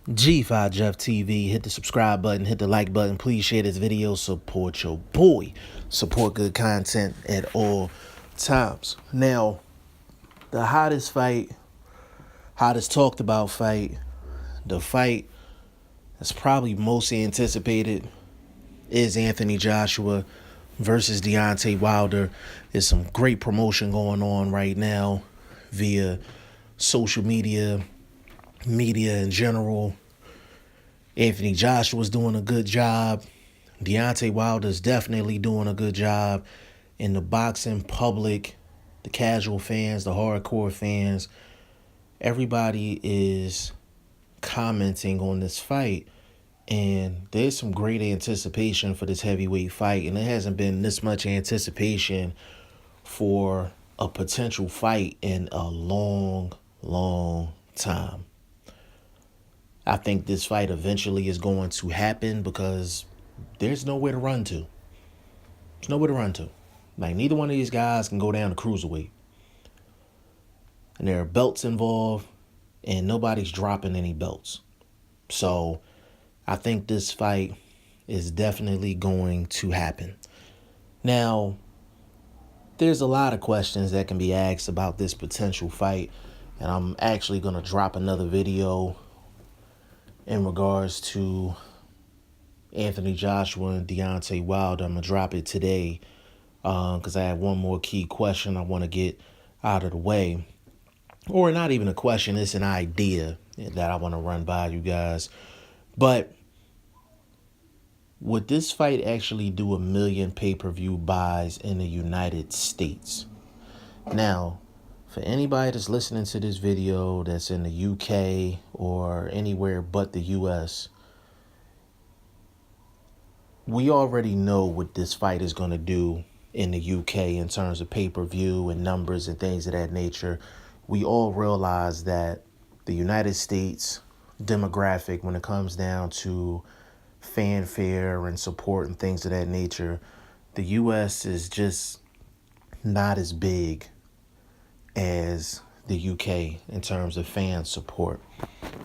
G5 Jeff TV. Hit the subscribe button, hit the like button. Please share this video. Support your boy. Support good content at all times. Now, the hottest fight, hottest talked about fight, the fight that's probably most anticipated is Anthony Joshua versus Deontay Wilder. There's some great promotion going on right now via social media in general. Anthony Joshua's doing a good job. Deontay Wilder's definitely doing a good job. In the boxing public, the casual fans, the hardcore fans, everybody is commenting on this fight. And there's some great anticipation for this heavyweight fight. And there hasn't been this much anticipation for a potential fight in a long time. I think this fight eventually is going to happen because there's nowhere to run to. There's nowhere to run to. Like, neither one of these guys can go down to cruiserweight. And there are belts involved, and nobody's dropping any belts. So I think this fight is definitely going to happen. Now, there's a lot of questions that can be asked about this potential fight, and I'm actually going to drop another video in regards to Anthony Joshua and Deontay Wilder. I'm going to drop it today because I have one more key question I want to get out of the way. Or not even a question, it's an idea that I want to run by you guys. But would this fight actually do 1 million pay-per-view buys in the United States? Now, for anybody that's listening to this video that's in the UK or anywhere but the US, we already know what this fight is going to do in the UK in terms of pay-per-view and numbers and things of that nature. We all realize that the United States demographic, when it comes down to fanfare and support and things of that nature, the US is just not as big as the UK in terms of fan support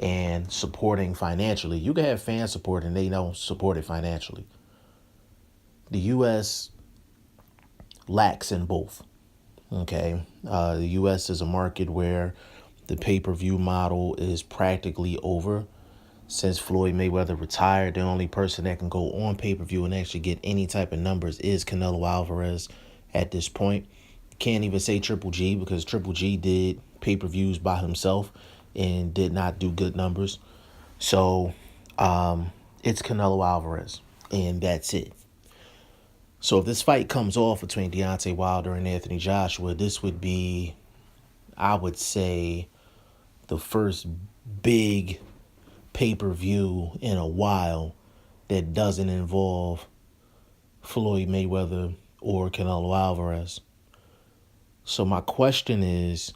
and supporting financially. You can have fan support and they don't support it financially. The US lacks in both. Okay, the US is a market where the pay-per-view model is practically over. Since Floyd Mayweather retired, the only person that can go on pay-per-view and actually get any type of numbers is Canelo Alvarez at this point. Can't even say Triple G because Triple G did pay-per-views by himself and did not do good numbers. So it's Canelo Alvarez, and that's it. So if this fight comes off between Deontay Wilder and Anthony Joshua, this would be, I would say, the first big pay-per-view in a while that doesn't involve Floyd Mayweather or Canelo Alvarez. So my question is,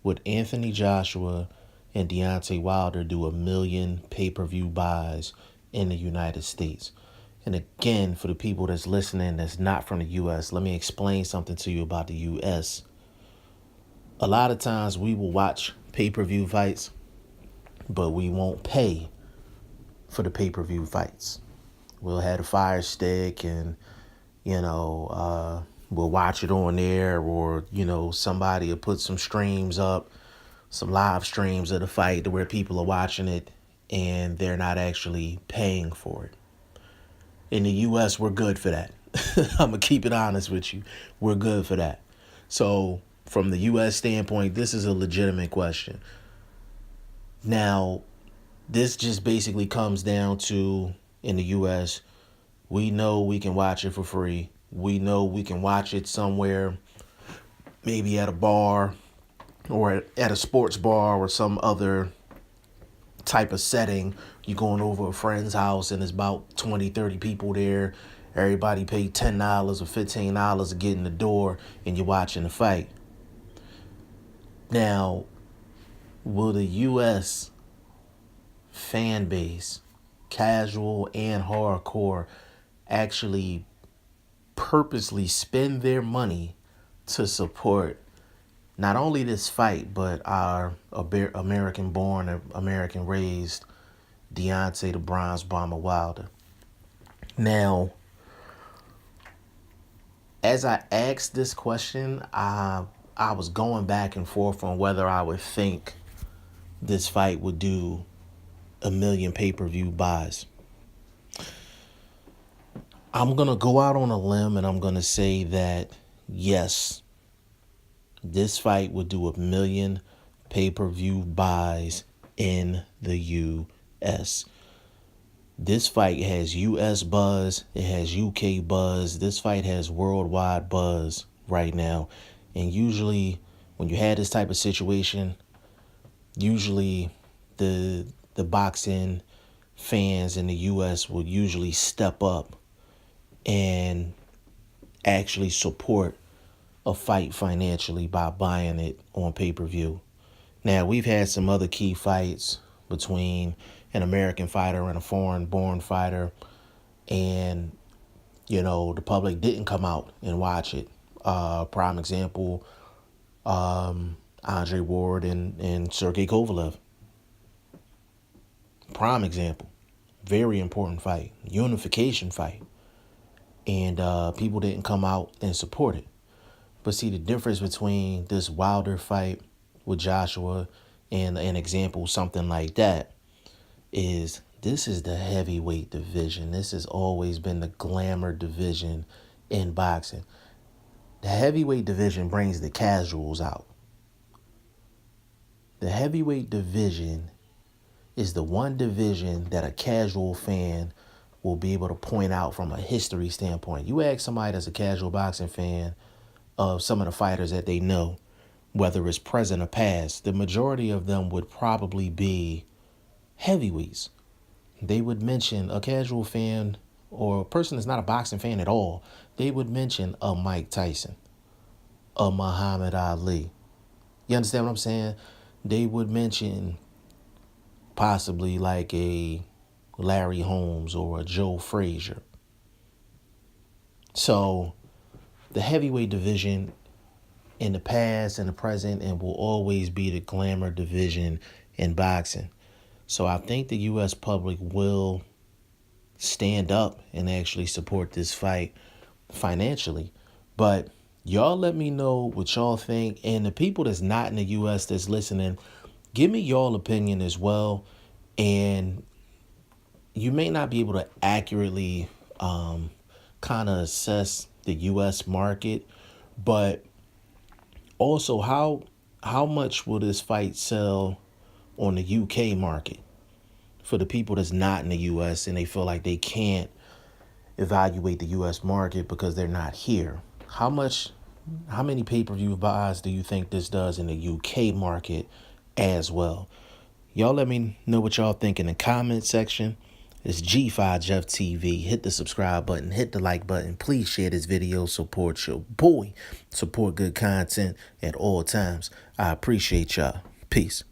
would Anthony Joshua and Deontay Wilder do 1 million pay-per-view buys in the United States? And again, for the people that's listening that's not from the U.S., let me explain something to you about the U.S. A lot of times we will watch pay-per-view fights, but we won't pay for the pay-per-view fights. We'll have a Fire Stick and, we'll watch it on there, or, somebody will put some streams up, some live streams of the fight to where people are watching it and they're not actually paying for it. In the U.S., we're good for that. I'm going to keep it honest with you. We're good for that. So from the U.S. standpoint, this is a legitimate question. Now, this just basically comes down to, in the U.S., we know we can watch it for free. We know we can watch it somewhere, maybe at a bar or at a sports bar or some other type of setting. You're going over a friend's house and there's about 20, 30 people there. Everybody paid $10 or $15 to get in the door and you're watching the fight. Now, will the U.S. fan base, casual and hardcore, actually purposely spend their money to support not only this fight, but our American-born, American-raised Deontay the Bronze Bomber Wilder. Now, as I asked this question, I was going back and forth on whether I would think this fight would do a million pay-per-view buys. I'm going to go out on a limb and I'm going to say that, yes, this fight would do a million pay-per-view buys in the U.S. This fight has U.S. buzz. It has U.K. buzz. This fight has worldwide buzz right now. And usually when you had this type of situation, usually the boxing fans in the U.S. would usually step up and actually support a fight financially by buying it on pay-per-view. Now, we've had some other key fights between an American fighter and a foreign-born fighter, and, the public didn't come out and watch it. Prime example, Andre Ward and Sergey Kovalev. Prime example. Very important fight. Unification fight. And people didn't come out and support it. But see, the difference between this Wilder fight with Joshua and an example, something like that, is this is the heavyweight division. This has always been the glamour division in boxing. The heavyweight division brings the casuals out. The heavyweight division is the one division that a casual fan will be able to point out from a history standpoint. You ask somebody that's a casual boxing fan of some of the fighters that they know, whether it's present or past, the majority of them would probably be heavyweights. They would mention a casual fan or a person that's not a boxing fan at all. They would mention a Mike Tyson, a Muhammad Ali. You understand what I'm saying? They would mention possibly like a Larry Holmes or a Joe Frazier. So the heavyweight division in the past and the present and will always be the glamour division in boxing. So I think the U.S. public will stand up and actually support this fight financially. But y'all let me know what y'all think. And the people that's not in the U.S. that's listening, give me y'all opinion as well. And you may not be able to accurately kind of assess the U.S. market, but also how much will this fight sell on the UK market for the people that's not in the U.S. and they feel like they can't evaluate the U.S. market because they're not here? How many pay-per-view buys do you think this does in the UK market as well? Y'all let me know what y'all think in the comment section. It's G5 Jeff TV. Hit the subscribe button. Hit the like button. Please share this video. Support your boy. Support good content at all times. I appreciate y'all. Peace.